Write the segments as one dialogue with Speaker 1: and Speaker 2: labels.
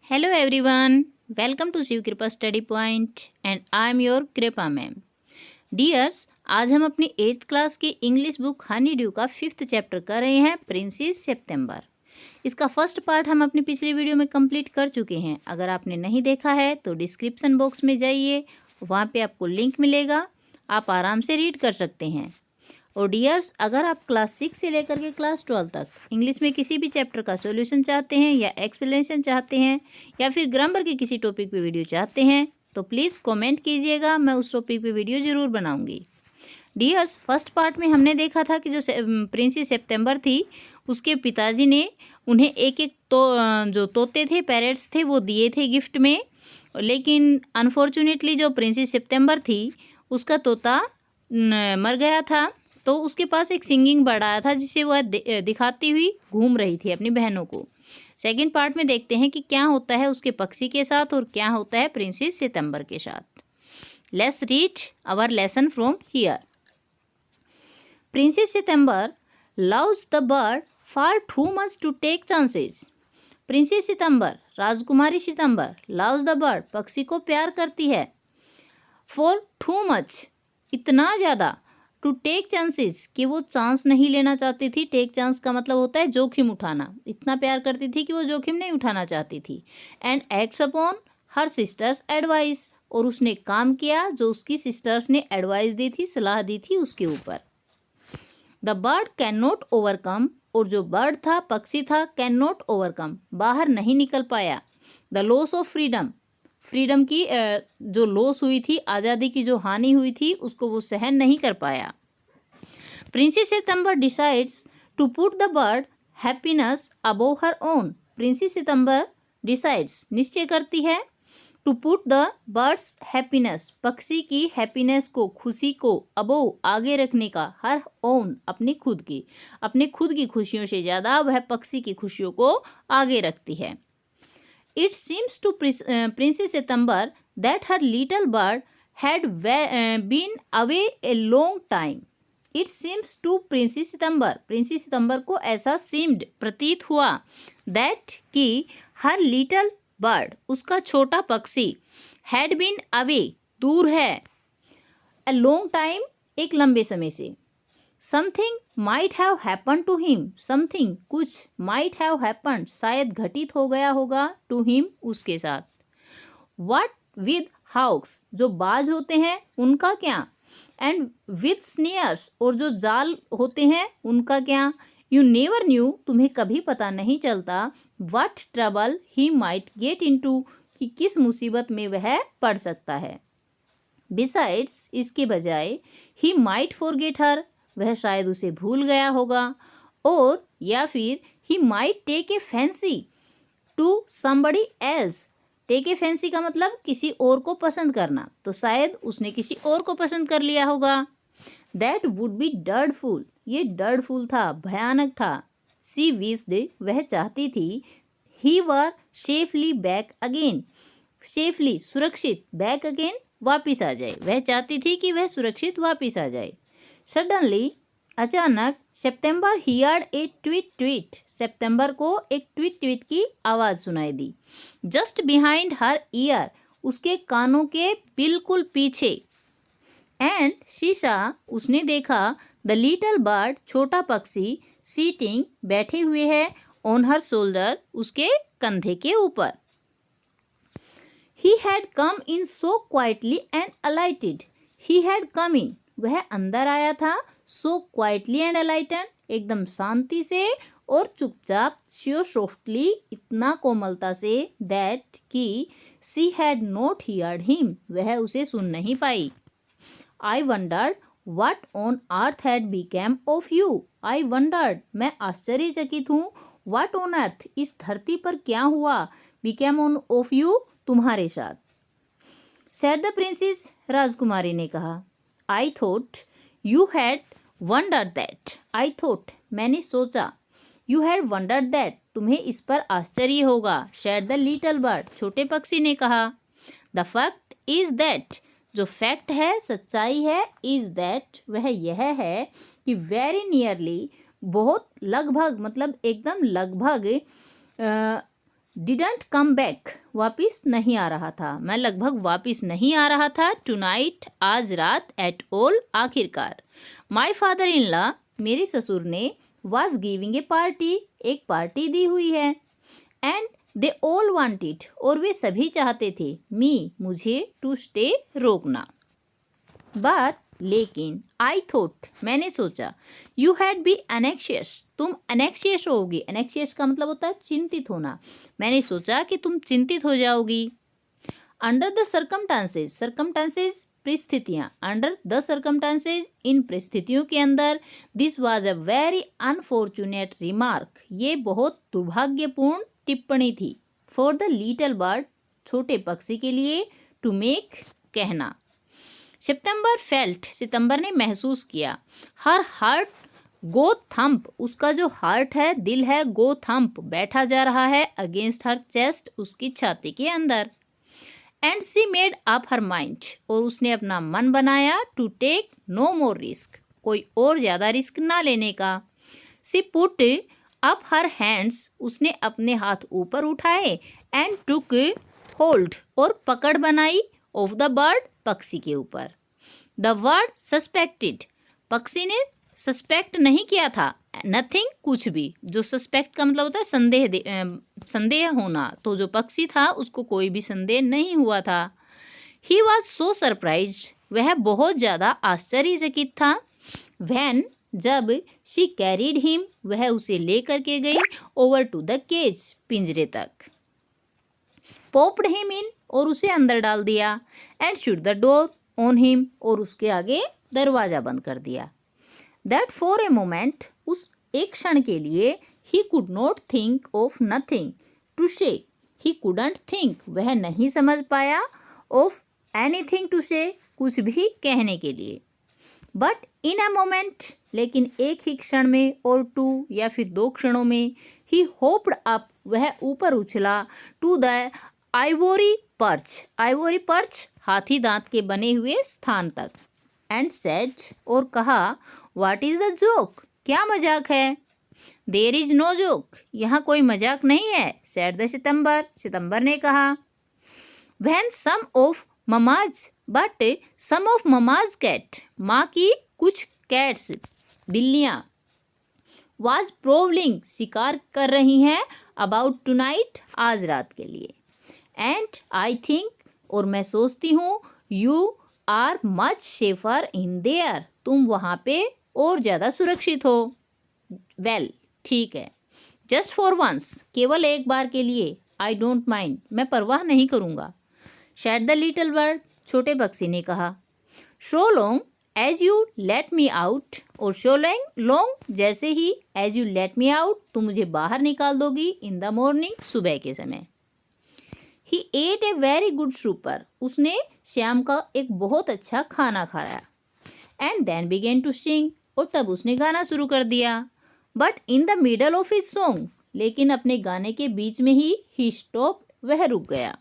Speaker 1: Hello everyone, welcome to Shiv कृपा study point and I am your कृपा ma'am. Dears, आज हम अपनी 8th क्लास की इंग्लिश बुक हनी ड्यू का 5th चैप्टर कर रहे हैं प्रिंसेस सितंबर। इसका फर्स्ट पार्ट हम अपनी पिछली वीडियो में कंप्लीट कर चुके हैं। अगर आपने नहीं देखा है तो डिस्क्रिप्शन बॉक्स में जाइए, वहाँ पे आपको लिंक मिलेगा, आप आराम से रीड कर सकते हैं। और डियर्स, अगर आप क्लास 6 से लेकर के क्लास 12 तक इंग्लिश में किसी भी चैप्टर का सॉल्यूशन चाहते हैं या एक्सप्लेनेशन चाहते हैं या फिर ग्रामर के किसी टॉपिक पे वीडियो चाहते हैं तो प्लीज़ कमेंट कीजिएगा, मैं उस टॉपिक पे वीडियो ज़रूर बनाऊंगी। डियर्स, फर्स्ट पार्ट में हमने देखा था कि जो प्रिंसेस सितंबर थी उसके पिताजी ने उन्हें एक एक जो तोते थे, पैरेट्स थे, वो दिए थे गिफ्ट में। लेकिन अनफॉर्चुनेटली जो प्रिंसेस सितंबर थी उसका तोता मर गया था, तो उसके पास एक सिंगिंग बर्ड आया था जिसे वह दिखाती हुई घूम रही थी अपनी बहनों को। सेकंड पार्ट में देखते हैं कि क्या होता है उसके पक्षी के साथ और क्या होता है प्रिंसेस सितंबर के साथ। Let's read our lesson from here. Princess September loves the bird far too much to take chances. Princess September, राजकुमारी सितंबर, लव्स द बर्ड, पक्षी को प्यार करती है, फॉर टू मच, इतना ज़्यादा, टू टेक चांसेस, कि वो चांस नहीं लेना चाहती थी। टेक चांस का मतलब होता है जोखिम उठाना। इतना प्यार करती थी कि वो जोखिम नहीं उठाना चाहती थी। And acts upon her sisters advice, और उसने काम किया जो उसकी सिस्टर्स ने एडवाइस दी थी, सलाह दी थी उसके ऊपर। The bird can not overcome, और जो बर्ड था, पक्षी था, कैन नॉट ओवरकम, बाहर नहीं निकल पाया। The loss of freedom, freedom की जो लॉस हुई थी, आज़ादी की जो हानि हुई थी, उसको वो सहन नहीं कर पाया। Princess September decides to put the bird happiness above her own. Princess September decides, निश्चय करती है, to put the bird's happiness, पक्षी की हैप्पीनेस को, खुशी को, अबोव, आगे रखने का, हर ओन, अपनी खुद की खुशियों से ज़्यादा वह पक्षी की खुशियों को आगे रखती है। It seems to Princess Sitambar that her little bird had been away a long time. It seems to Princess Sitambar, Princess Sitambar को ऐसा seemed, प्रतीत हुआ, that कि her little bird, उसका छोटा पक्षी, had been away, दूर है, a long time, एक लंबे समय से। Something might have happen to him, something, कुछ, माइट हैव हैपन, शायद घटित हो गया होगा, टू हिम, उसके साथ। व्हाट विद हाउक्स, जो बाज होते हैं उनका क्या, एंड विद स्नेयर्स, और जो जाल होते हैं उनका क्या। यू नेवर न्यू, तुम्हें कभी पता नहीं चलता, what trouble he might get into, कि किस मुसीबत में वह पड़ सकता है। बिसाइड्स, इसके बजाय, ही माइट फॉरगेट हर, वह शायद उसे भूल गया होगा, और या फिर he might take a fancy to somebody else. Take a fancy का मतलब किसी और को पसंद करना, तो शायद उसने किसी और को पसंद कर लिया होगा। दैट वुड बी डर्डफुल, ये डर्डफुल था, भयानक था। सी विश्ड, वह चाहती थी, ही वर सेफली बैक अगेन, सेफली, सुरक्षित, बैक अगेन, वापिस आ जाए, वह चाहती थी कि वह सुरक्षित वापिस आ जाए। सडनली, अचानक, सितंबर हियर्ड ए ट्वीट ट्वीट, सितंबर को एक ट्वीट ट्वीट की आवाज़ सुनाई दी। जस्ट बिहाइंड हर ईयर, उसके कानों के बिल्कुल पीछे। एंड शीशा, उसने देखा, द लिटिल बर्ड, छोटा पक्षी, सीटिंग, बैठे हुए है, ऑन हर शोल्डर, उसके कंधे के ऊपर। He had come in so quietly and alighted, he had come in, वह अंदर आया था, सो क्वाइटली एंड अलाइटेड, एकदम शांति से और चुपचाप, सो सॉफ्टली, इतना कोमलता से, दैट कि she had not heard him, वह उसे सुन नहीं पाई। I wondered what on earth had became of you, I wondered, मैं आश्चर्यचकित हूँ, व्हाट ऑन अर्थ, इस धरती पर क्या हुआ, बिकेम ऑन ऑफ यू, तुम्हारे साथ। सेड द प्रिंसेस, राजकुमारी ने कहा। I thought you had wondered that, I thought, मैंने सोचा, यू हैड वंडर्ड दैट, तुम्हें इस पर आश्चर्य होगा। शेड द लिटिल बर्ड, छोटे पक्षी ने कहा। द फैक्ट इज दैट, जो फैक्ट है, सच्चाई है, इज दैट, वह यह है कि वेरी नियरली, बहुत लगभग, मतलब एकदम लगभग, डिडंट कम बैक, वापिस नहीं आ रहा था, मैं लगभग वापिस नहीं आ रहा था, टू नाइट, आज रात, एट ऑल, आखिरकार, माई फादर इन लॉ, मेरे ससुर ने, वॉज गिविंग ए पार्टी, एक पार्टी दी हुई है, एंड दे ऑल वांटेड, और वे सभी चाहते थे, मी, मुझे, टू स्टे, रोकना, बट, लेकिन, आई थॉट, मैंने सोचा, यू हैड बी एनेक्शियस, तुम एनेक्शियस होगी, एनेक्शियस का मतलब होता है चिंतित होना, मैंने सोचा कि तुम चिंतित हो जाओगी, अंडर द सर्कमटांसेस, सर्कमटांसेस परिस्थितियाँ, अंडर द सर्कमटांसेस, इन परिस्थितियों के अंदर, this was a very unfortunate remark, ये बहुत दुर्भाग्यपूर्ण टिप्पणी थी, फॉर द लिटिल बर्ड, छोटे पक्षी के लिए, टू मेक, कहना, सितंबर फेल्ट, सितंबर ने महसूस किया, हर हार्ट गो थंप, उसका जो हार्ट है, दिल है, गो थंप, बैठा जा रहा है, अगेंस्ट हर चेस्ट, उसकी छाती के अंदर, and she made up her mind, और उसने अपना मन बनाया, to take no more risk, कोई और ज़्यादा रिस्क ना लेने का, she put up her hands, उसने अपने हाथ ऊपर उठाए, एंड टुक होल्ड, और पकड़ बनाई, ऑफ द बर्ड, पक्षी के ऊपर, द वर्ड सस्पेक्टेड, पक्षी ने सस्पेक्ट नहीं किया था, नथिंग, कुछ भी, जो सस्पेक्ट का मतलब होता है संदेह होना, तो जो पक्षी था उसको कोई भी संदेह नहीं हुआ था, ही वॉज सो सरप्राइज्ड, वह बहुत ज़्यादा आश्चर्यचकित था, व्हेन, जब, शी कैरीड हिम, वह उसे लेकर के गई, ओवर टू द केज, पिंजरे तक, पॉप्ड हिम इन, और उसे अंदर डाल दिया, and shut the door on him, और उसके आगे दरवाज़ा बंद कर दिया, दैट फॉर ए मोमेंट, उस एक क्षण के लिए, he could not think of nothing to say, he couldn't think, वह नहीं समझ पाया, ऑफ एनीथिंग टू से, कुछ भी कहने के लिए, बट इन अ मोमेंट, लेकिन एक ही क्षण में, और टू, या फिर दो क्षणों में, ही होप्ड अप, वह ऊपर उछला, to the ivory perch, ivory perch, हाथी दांत के बने हुए स्थान तक, एंड सेड, और कहा, व्हाट इज द जोक, क्या मजाक है, देयर इज नो जोक, यहाँ कोई मजाक नहीं है, सेड द सितंबर, सितंबर ने कहा, when some of mamma's, but some of mamma's cat, माँ की कुछ कैट्स, बिल्लियाँ, वाज प्रोवलिंग, शिकार कर रही हैं, अबाउट टू नाइट, आज रात के लिए, एंड आई थिंक, और मैं सोचती हूँ, you are much safer in there, तुम वहाँ पे और ज़्यादा सुरक्षित हो, वेल, ठीक है, जस्ट फॉर वंस, केवल एक बार के लिए, आई डोंट माइंड, मैं परवाह नहीं करूँगा, शैड द लिटिल बर्ड, छोटे पक्षी ने कहा, so long as you let me out, और सो लॉन्ग, जैसे ही, as you let me out, तुम मुझे बाहर निकाल दोगी, इन द मॉर्निंग, सुबह के समय, he ate a very good supper, उसने श्याम का एक बहुत अच्छा खाना खाया, and then began to sing, और तब उसने गाना शुरू कर दिया, but in the middle of his song, लेकिन अपने गाने के बीच में ही स्टॉप, वह रुक गया,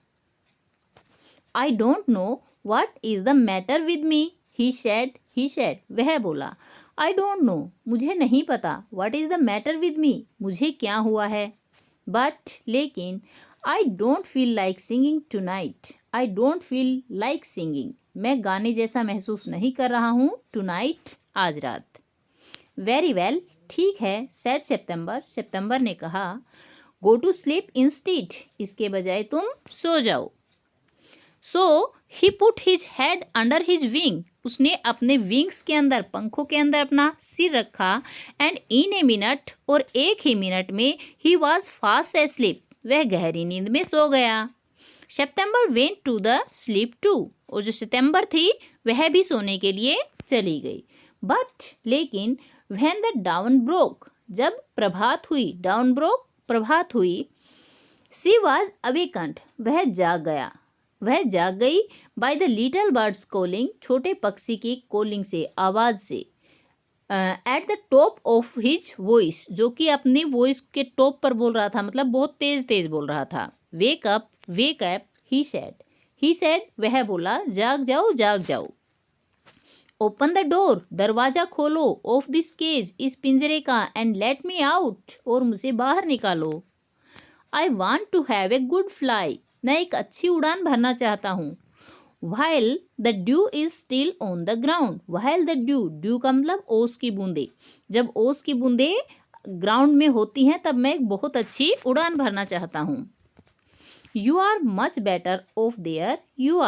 Speaker 1: I don't know what is the matter with me, he said, वह बोला, आई डोंट नो, मुझे नहीं पता, what is the matter with me, मुझे क्या हुआ है, बट, लेकिन, I don't feel like singing tonight, I don't feel like singing, मैं गाने जैसा महसूस नहीं कर रहा हूँ, टू नाइट, आज रात, वेरी वेल, ठीक है, सेड सितंबर, सितंबर ने कहा, गो टू स्लीप इंस्टीड, इसके बजाय तुम सो जाओ, so he put his head under his wing, उसने अपने विंग्स के अंदर, पंखों के अंदर अपना सिर रखा, एंड इन ए मिनट, और एक ही मिनट में, ही वॉज फास्ट एस्लीप, वह गहरी नींद में सो गया, September went to the sleep too, और जो सितंबर थी वह भी सोने के लिए चली गई, बट, लेकिन, व्हेन द डाउन ब्रोक, जब प्रभात हुई, डाउन ब्रोक, प्रभात हुई, सी वॉज अवेकंड, वह जाग गई, by the little birds calling, छोटे पक्षी की कॉलिंग से, आवाज़ से, at the top of his voice, जो कि अपनी वॉइस के टॉप पर बोल रहा था, मतलब बहुत तेज तेज बोल रहा था, वेक अप, ही सेड, वह बोला, जाग जाओ, ओपन द डोर, दरवाजा खोलो, ऑफ दिस केज, इस पिंजरे का, एंड लेट मी आउट, और मुझे बाहर निकालो, I want to have a good fly, मैं एक अच्छी उड़ान भरना चाहता हूँ। While the dew is still on the ground, while the dew का मतलब ओस की बूंदे, जब ओस की बूंदे ग्राउंड में होती हैं तब मैं एक बहुत अच्छी उड़ान भरना चाहता हूँ। You are much better off there, you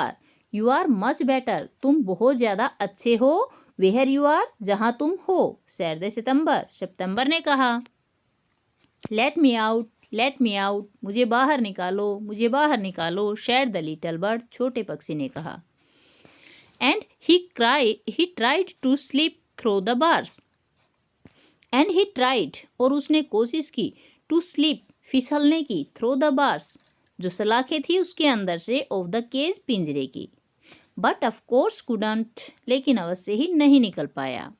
Speaker 1: are much better, तुम बहुत ज़्यादा अच्छे हो, where you are, जहाँ तुम हो, said the सितंबर ने कहा। Let me out, मुझे बाहर निकालो, said the little bird, छोटे पक्षी ने कहा। And he tried to slip through the bars, and he tried, और उसने कोशिश की, to slip, फिसलने की, through the bars, जो सलाखें थी उसके अंदर से, of the cage, पिंजरे की, but of course couldn't, लेकिन अवश्य ही नहीं निकल पाया।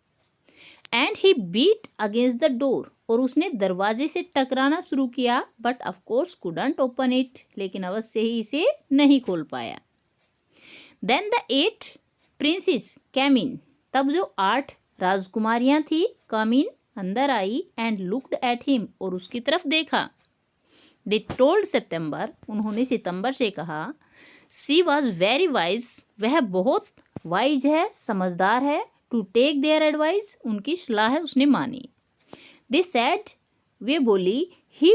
Speaker 1: And he beat against the door, और उसने दरवाजे से टकराना शुरू किया, but of course couldn't open it, लेकिन अवश्य ही इसे नहीं खोल पाया। Then the 8 princes came in, तब जो 8 राजकुमारियां थी, come in, अंदर आई, and looked at him, और उसकी तरफ देखा। They told September, उन्होंने सितंबर से कहा, she was very wise, वह बहुत वाइज है, समझदार है, to take their advice, उनकी सलाह उसने मानी। They said, वे बोली, he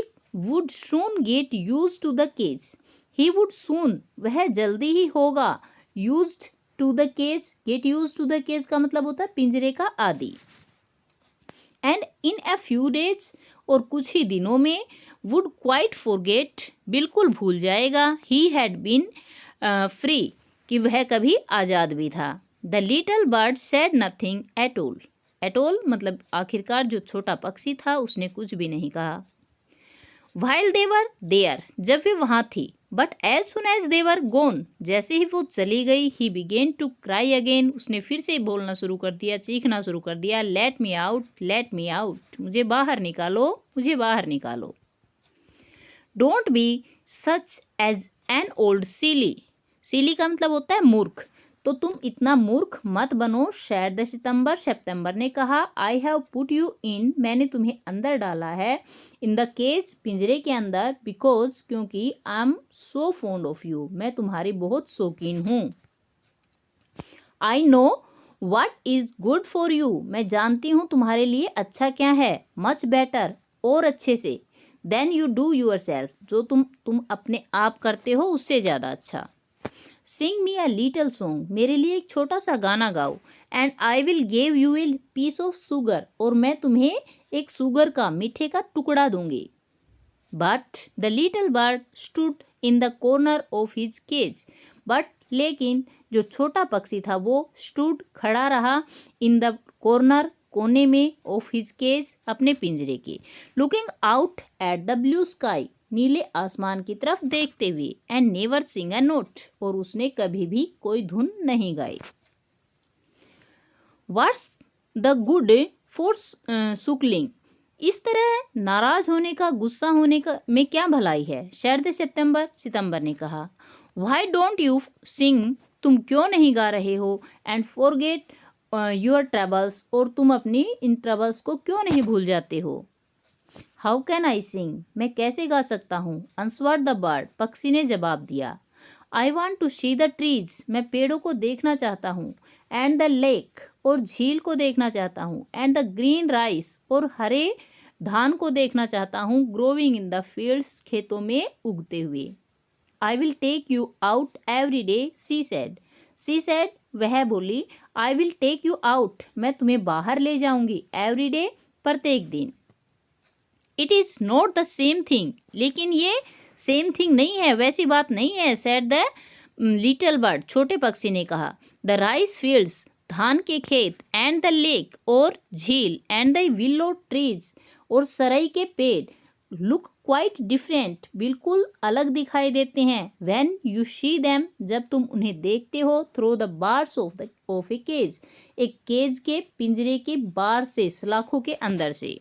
Speaker 1: would soon get used to the cage, he would soon, वह जल्दी ही होगा, used to the cage, get used to the cage का मतलब होता है पिंजरे का आदि। And in a few days, और कुछ ही दिनों में, would quite forget, बिल्कुल भूल जाएगा, he had been free, कि वह कभी आज़ाद भी था। The little bird said nothing at all, at all मतलब आखिरकार जो छोटा पक्षी था उसने कुछ भी नहीं कहा। While they were there, जब वे वहाँ थी, but as soon as they were gone, जैसे ही वो चली गई, he began to cry again, उसने फिर से बोलना शुरू कर दिया, चीखना शुरू कर दिया, let me out, मुझे बाहर निकालो। Don't be such as an old silly, silly का मतलब होता है मूर्ख, तो तुम इतना मूर्ख मत बनो, said the सितंबर ने कहा, I have put you in, मैंने तुम्हें अंदर डाला है, in the cage, पिंजरे के अंदर, because, क्योंकि I am so fond of you, मैं तुम्हारी बहुत शौकीन हूँ। I know what is good for you, मैं जानती हूँ तुम्हारे लिए अच्छा क्या है, much better, और अच्छे से, than you do yourself, जो तुम अपने आप करते हो उससे ज़्यादा अच्छा। Sing me a little song, मेरे लिए एक छोटा सा गाना गाओ, and I will give you a piece of sugar, और मैं तुम्हें एक शुगर का, मीठे का टुकड़ा दूंगी। But the little bird stood in the corner of his cage, but लेकिन जो छोटा पक्षी था वो stood, खड़ा रहा, in the corner, कोने में, of his cage, अपने पिंजरे के, looking out at the blue sky, नीले आसमान की तरफ देखते हुए, and never sing a note, और उसने कभी भी कोई धुन नहीं गाई। What's the good for sulking, इस तरह नाराज होने का, गुस्सा होने का में क्या भलाई है, शर्द सितंबर ने कहा। व्हाई डोंट यू सिंग, तुम क्यों नहीं गा रहे हो, एंड फॉरगेट योर ट्रबल्स, और तुम अपनी इन ट्रबल्स को क्यों नहीं भूल जाते हो। हाउ कैन आई सिंग, मैं कैसे गा सकता हूँ, आंसवर्ड द बर्ड, पक्षी ने जवाब दिया। I want to see the trees, मैं पेड़ों को देखना चाहता हूँ, एंड द लेक, और झील को देखना चाहता हूँ, एंड द ग्रीन राइस, और हरे धान को देखना चाहता हूँ, ग्रोविंग इन द फील्ड्स, खेतों में उगते हुए। I will take you out every day, she said, वह बोली, I will take you out, मैं तुम्हें बाहर ले जाऊंगी, एवरी डे, प्रत्येक दिन। It is not the same thing, लेकिन ये सेम थिंग नहीं है, वैसी बात नहीं है, सेड द लिटिल बर्ड, छोटे पक्षी ने कहा। द राइस फील्ड्स, धान के खेत, एंड द लेक, और झील, एंड द विलो ट्रीज, और सरई के पेड़, लुक क्वाइट डिफरेंट, बिल्कुल अलग दिखाई देते हैं, व्हेन यू सी देम, जब तुम उन्हें देखते हो, through the bars of a cage, एक केज के, पिंजरे के बार से, सलाखों के अंदर से।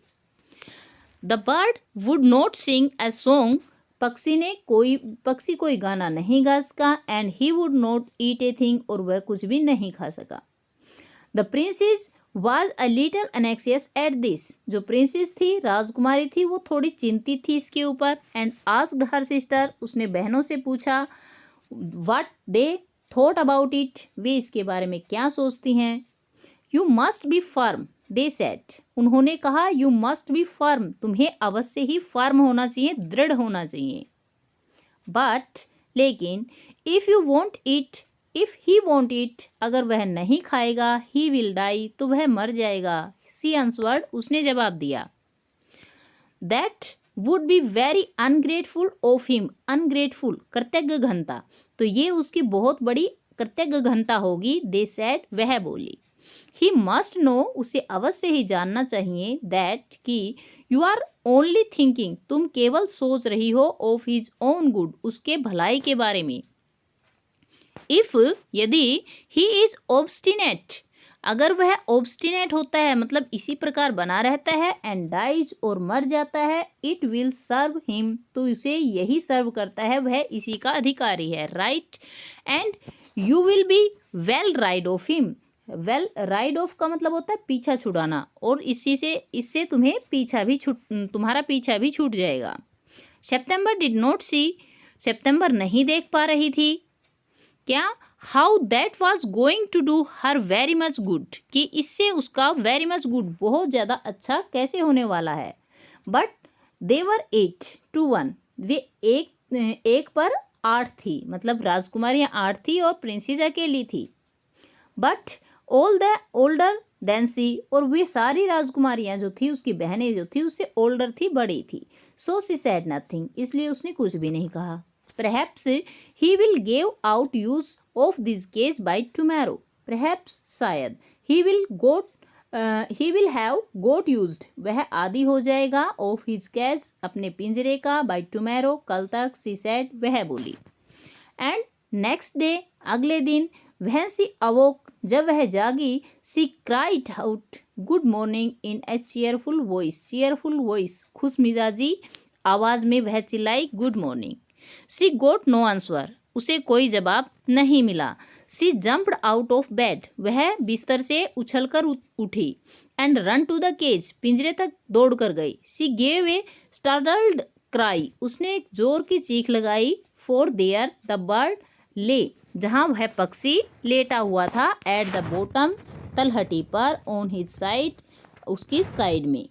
Speaker 1: The bird would not sing a song, पक्षी कोई गाना नहीं गा सका, and he would not eat a thing, और वह कुछ भी नहीं खा सका। The princess was a little anxious at this. जो प्रिंसेस थी, राजकुमारी थी, वो थोड़ी चिंतित थी इसके ऊपर. And asked her sister, उसने बहनों से पूछा what they thought about it, वे इसके बारे में क्या सोचती हैं. You must be firm, they said. उन्होंने कहा you must be firm, तुम्हें अवश्य ही फर्म होना चाहिए, दृढ़ होना चाहिए. But लेकिन if you won't eat, if he won't eat, अगर वह नहीं खाएगा, he will die, तो वह मर जाएगा. She answered, उसने जवाब दिया. That would be very ungrateful of him. Ungrateful, कृतज्ञ घनता, तो ये उसकी बहुत बड़ी कृतज्ञ घनता होगी. They said, वह बोली. He must know, उसे अवश्य ही जानना चाहिए. That कि you are only thinking, तुम केवल सोच रही हो of his own good, उसके भलाई के बारे में. If, यदि he is obstinate, अगर वह obstinate होता है मतलब इसी प्रकार बना रहता है, and dies और मर जाता है, it will serve him, तो उसे यही सर्व करता है, वह इसी का अधिकारी है. Right, and you will be well rid of him. Well ride of का मतलब होता है पीछा छुड़ाना, और इससे तुम्हारा पीछा भी छूट जाएगा. सितंबर डिड नॉट सी, सितंबर नहीं देख पा रही थी. क्या? How that was going to do her very much good, कि इससे उसका वेरी मच गुड बहुत ज़्यादा अच्छा कैसे होने वाला है. बट दे वर 8-1, वे एक पर 8 थी, मतलब राजकुमारियाँ 8 थी और प्रिंसेस अकेली थी. But all the older than she, और वे सारी राजकुमारियाँ जो थी, उसकी बहनें जो थी, उससे ओल्डर थी, बड़ी थी. सो सी सेड नथिंग, इसलिए उसने कुछ भी नहीं कहा. Perhaps he will give out use of this cage by tomorrow, perhaps शायद, he will have got used, वह आदि हो जाएगा, ऑफ हिज केज अपने पिंजरे का, बाय टुमारो कल तक. सी सेड, वह बोली. एंड नेक्स्ट डे, अगले दिन, वह सी अवोक, जब वह जागी, she cried out good morning in a cheerful voice, खुश मिजाजी आवाज़ में वह चिल्लाई good morning. She got no answer, उसे कोई जवाब नहीं मिला. She jumped out of bed, वह बिस्तर से उछलकर उठी. And run to the cage, पिंजरे तक दौड़ कर गई. She gave a startled cry, उसने एक जोर की चीख लगाई. फॉर देयर द बर्ड ले, जहाँ वह पक्षी लेटा हुआ था. एट द बॉटम, तलहटी पर. ऑन हिज साइड, उसकी साइड में.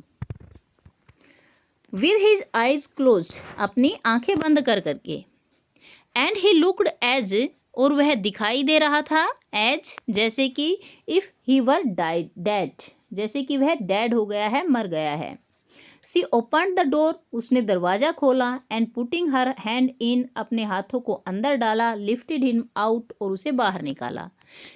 Speaker 1: विद हिज आइज क्लोज्ड, अपनी आंखें बंद कर करके. एंड ही लुक्ड एज, और वह दिखाई दे रहा था. एज, जैसे कि इफ ही वर डेड, जैसे कि वह डेड हो गया है, मर गया है. सी ओपन्ड द डोर, उसने दरवाज़ा खोला. And putting her hand in, अपने हाथों को अंदर डाला. लिफ्टेड हिम आउट, और उसे बाहर निकाला.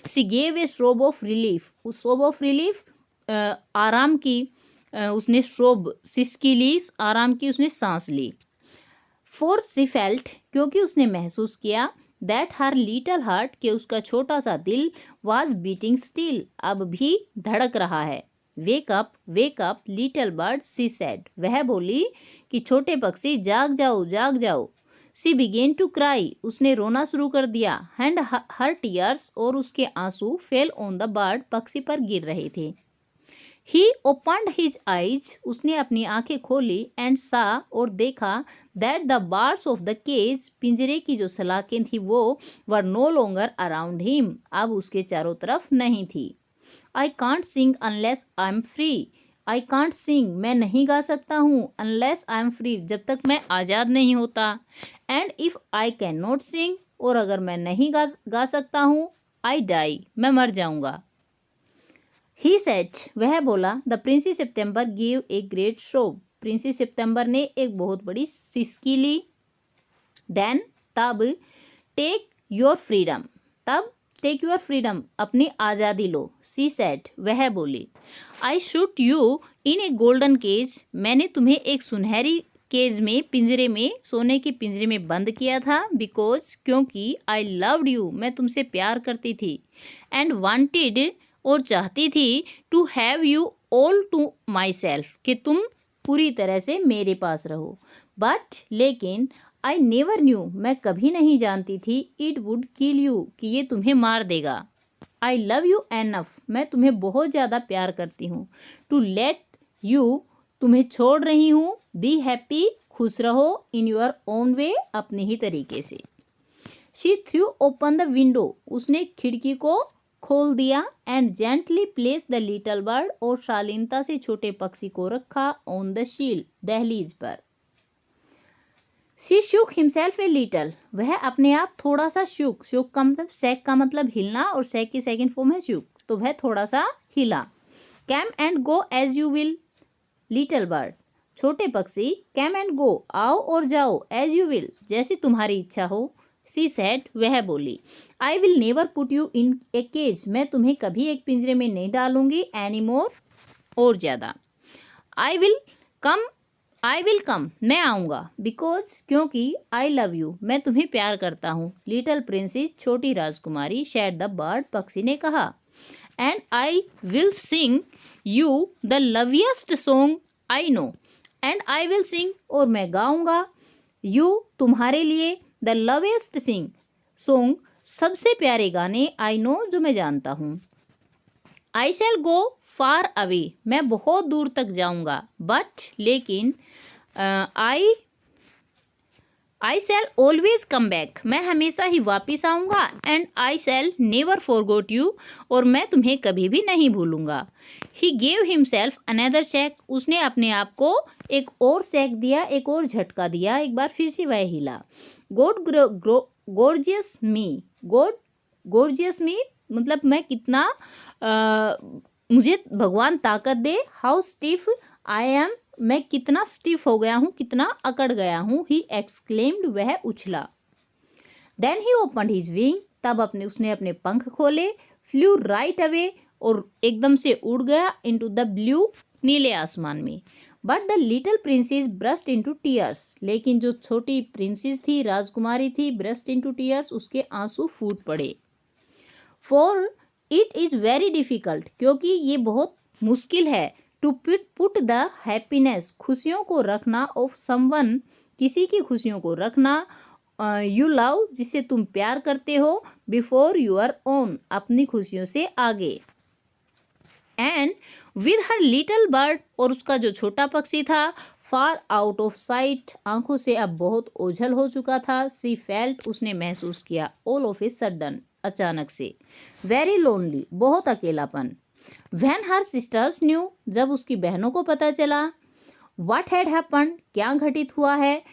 Speaker 1: सी गेव ए सोब ऑफ रिलीफ, उस सोब ऑफ रिलीफ आराम की, उसने सोब सिसकी ली, आराम की उसने सांस ली. फॉर सी फेल्ट, क्योंकि उसने महसूस किया. दैट हर लिटल हार्ट, के उसका छोटा सा दिल. वाज बीटिंग स्टिल, अब भी धड़क रहा है. वेक अप लिटिल बर्ड, सी सेड, वह बोली कि छोटे पक्षी जाग जाओ. सी बिगेन टू क्राई, उसने रोना शुरू कर दिया. एंड हर टीयर्स, और उसके आंसू फेल ऑन द बर्ड, पक्षी पर गिर रहे थे. ही ओपन्ड हिज आइज, उसने अपनी आंखें खोली. एंड सा, और देखा. That the bars of the cage, पिंजरे की जो सलाखें थी वो, were no longer around him, अब उसके चारों तरफ नहीं थी. I can't sing unless I am free, I can't sing, मैं नहीं गा सकता हूँ. अनलेस आई एम फ्री, जब तक मैं आज़ाद नहीं होता. And if I can not sing, और अगर मैं नहीं गा सकता हूँ. आई डाई, मैं मर जाऊँगा. ही सेड, वह बोला. The princess September give a great sob, princess September ने एक बहुत बड़ी सिसकी ली. देन, तब. टेक योर फ्रीडम, तब. टेक योर फ्रीडम, अपनी आज़ादी लो. सी सेड, वह बोली. I shut you in a golden cage, मैंने तुम्हें एक सुनहरी केज में, पिंजरे में, सोने के पिंजरे में बंद किया था. बिकॉज, क्योंकि. आई लव्ड यू, मैं तुमसे प्यार करती थी. एंड वांटेड, और चाहती थी. To have you all to myself, कि तुम पूरी तरह से मेरे पास रहो. बट, लेकिन. आई नेवर न्यू, मैं कभी नहीं जानती थी. इट वुड किल यू, कि ये तुम्हें मार देगा. आई लव यू एनफ, मैं तुम्हें बहुत ज़्यादा प्यार करती हूँ। टू लेट यू, तुम्हें छोड़ रही हूँ। बी हैप्पी, खुश रहो। इन योर ओन वे, अपने ही तरीके से। She threw open the window, उसने खिड़की को खोल दिया। And gently place the little bird, और शालीनता से छोटे पक्षी को रखा। ऑन द शील, दहलीज पर। She Shuk himself a little, वह अपने आप थोड़ा सा शुक। शुक का मतलब, सेक का मतलब हिलना, और सेक की सेकंड फॉर्म है शुक, तो वह थोड़ा सा हिला। Come and go as you will, little bird, छोटे पक्षी। कैम एंड गो, आओ और जाओ। एज यू विल, जैसी तुम्हारी इच्छा हो। सी सेड, वह बोली। I will never put you in a cage, मैं तुम्हें कभी एक पिंजरे में नहीं डालूंगी। एनी मोर, और ज़्यादा। आई विल कम, मैं आऊँगा। बिकॉज, क्योंकि। आई लव यू, मैं तुम्हें प्यार करता हूँ। लिटिल प्रिंसेस, छोटी राजकुमारी। शेड द बर्ड, पक्षी ने कहा। And I will sing you the loveliest song I know, and I will sing, और मैं गाऊंगा। यू, तुम्हारे लिए। द लविएस्ट सॉन्ग, सबसे प्यारे गाने। आई नो, जो मैं जानता हूँ। आई शैल गो फार अवे, मैं बहुत दूर तक जाऊंगा। बट, लेकिन। आई शैल ऑलवेज कम बैक, मैं हमेशा ही वापिस आऊँगा। And I shell never forgot you, और मैं तुम्हें कभी भी नहीं भूलूंगा। He gave himself another shake, उसने अपने आप को एक और शेक दिया, एक और झटका दिया। एक बार फिर से वह हिला। गोर्जियस मी, मतलब मैं कितना, मुझे भगवान ताकत दे। हाउ स्टिफ आई एम, मैं कितना स्टिफ हो गया हूँ, कितना अकड़ गया हूँ। ही एक्सक्लेम्ड, वह उछला। Then he opened his wing, तब उसने अपने पंख खोले। फ्लू राइट अवे, और एकदम से उड़ गया। इनटू द ब्लू, नीले आसमान में। But the little princess burst into tears, लेकिन जो छोटी प्रिंसेस थी, राजकुमारी थी, ब्रस्ट इनटू टीयर्स, उसके आंसू फूट पड़े। For it is very difficult, क्योंकि ये बहुत मुश्किल है। टू पुट द हैप्पीनेस, खुशियों को रखना। ऑफ समवन, किसी की खुशियों को रखना। यू लव, जिसे तुम प्यार करते हो। बिफोर योर ओन, अपनी खुशियों से आगे। And with her little bird, और उसका जो छोटा पक्षी था। फार आउट ऑफ साइट, आंखों से अब बहुत ओझल हो चुका था। सी फेल्ट, उसने महसूस किया। ऑल ऑफ ए सडन, अचानक से। वेरी लोनली, बहुत अकेलापन। व्हेन हर सिस्टर्स न्यू, जब उसकी बहनों को पता चला। व्हाट हैड हैपन्ड, क्या घटित हुआ है।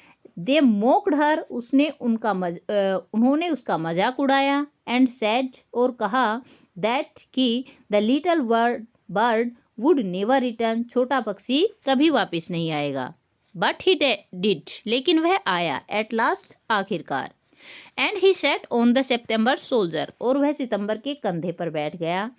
Speaker 1: दे मोक्ड हर, उन्होंने उसका मजाक उड़ाया। एंड सेड, और कहा। दैट, कि the little bird would never return, छोटा पक्षी कभी वापस नहीं आएगा। बट ही डिड, लेकिन वह आया। एट लास्ट, आखिरकार। And he set on the September soldier, और वह सितंबर के कंधे पर बैठ गया।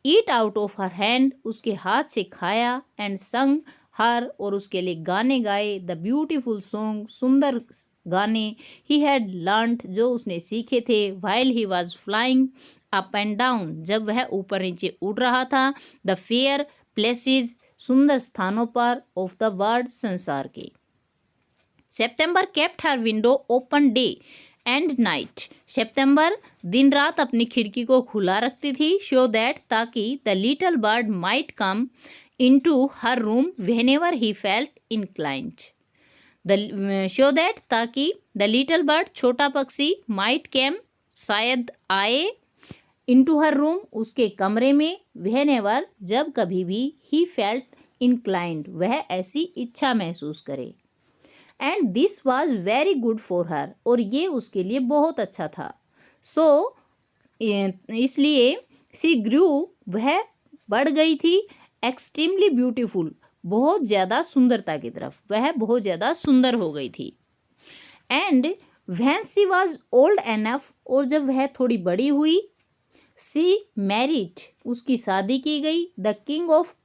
Speaker 1: ईट आउट ऑफ हर हैंड, उसके हाथ से खाया। एंड संग हर, और उसके लिए गाने गाए। द ब्यूटीफुल सॉन्ग, सुंदर गाने। ही हैड लर्नड, जो उसने सीखे थे। While he was flying up and down, जब वह ऊपर नीचे उड़ रहा था। द फेयर प्लेसेस, सुंदर स्थानों पर। ऑफ द वर्ल्ड, संसार के। September kept her window open day and night, September दिन रात अपनी खिड़की को खुला रखती थी। शो दैट, ताकि the little bird might come into her room whenever he felt inclined. So that, ताकि द लिटिल बर्ड, छोटा पक्षी, माइट केम, शायद आए। इनटू हर रूम, उसके कमरे में। व्हेनेवर, जब कभी भी। ही फेल्ट इंक्लाइंड, वह ऐसी इच्छा महसूस करे। And this was very good for her, और ये उसके लिए बहुत अच्छा था। सो इसलिए शी ग्रू, वह बढ़ गई थी। एक्सट्रीमली ब्यूटीफुल, बहुत ज़्यादा सुंदरता की तरफ, वह बहुत ज़्यादा सुंदर हो गई थी। And when she was old enough, और जब वह थोड़ी बड़ी हुई। सी मैरिड, उसकी शादी की गई। द किंग ऑफ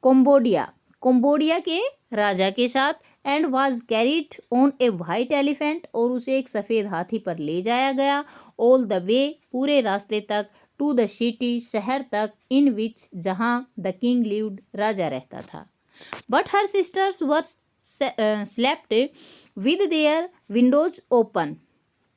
Speaker 1: कंबोडिया के राजा के साथ। And was carried on A white elephant, और उसे एक सफ़ेद हाथी पर ले जाया गया। ऑल द वे, पूरे रास्ते तक। टू द सिटी, शहर तक। इन विच, जहाँ द किंग लिव्ड, राजा रहता था। But her sisters were slept with their Windows open,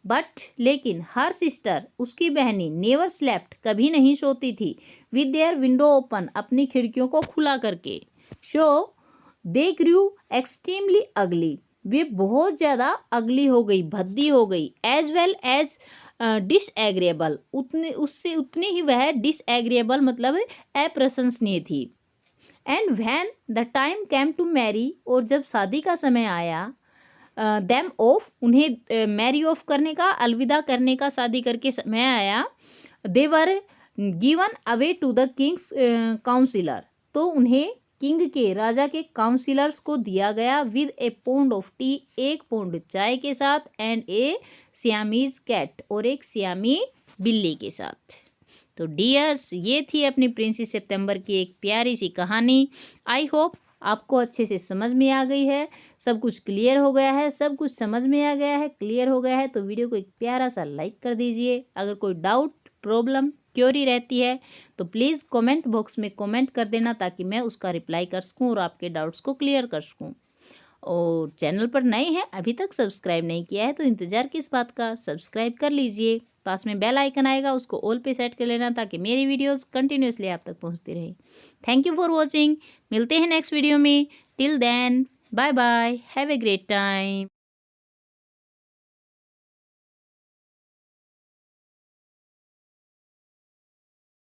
Speaker 1: but लेकिन हर सिस्टर उसकी बहनी नेवर स्लेप्ट कभी नहीं सोती थी विद देयर विंडो ओपन अपनी खिड़कियों को खुला करके। शो दे ग्रू एक्सट्रीमली अगली वे बहुत ज़्यादा अगली हो गई, भद्दी हो गई। एज वेल एज डिसएग्रेबल उससे उतनी ही वह डिसएग्रेबल मतलब अप्रशंसनीय थी। And when the time came to marry और जब शादी का समय आया देम ऑफ उन्हें मैरी ऑफ करने का, अलविदा करने का, शादी करके समय आया। They were given away to the king's councillor तो उन्हें किंग के राजा के काउंसिलर्स को दिया गया with A pound of T 1 pound चाय के साथ एंड ए सियामीज कैट और एक सियामी बिल्ली के साथ। तो डियर्स ये थी अपनी प्रिंसेस सितंबर की एक प्यारी सी कहानी। आई होप आपको अच्छे से समझ में आ गई है, सब कुछ क्लियर हो गया है, सब कुछ समझ में आ गया है, क्लियर हो गया है तो वीडियो को एक प्यारा सा लाइक कर दीजिए। अगर कोई डाउट प्रॉब्लम क्योरी रहती है तो प्लीज़ कमेंट बॉक्स में कमेंट कर देना ताकि मैं उसका रिप्लाई कर सकूं और आपके डाउट्स को क्लियर कर सकूं। और चैनल पर नए हैं अभी तक सब्सक्राइब नहीं किया है तो इंतज़ार किस बात का, सब्सक्राइब कर लीजिए। पास में बेल आइकन आएगा उसको ऑल पे सेट कर लेना ताकि मेरी वीडियोस कंटिन्यूसली आप तक पहुंचती रहे। Thank you for watching. मिलते हैं नेक्स्ट वीडियो में। Till then bye bye, have a great time.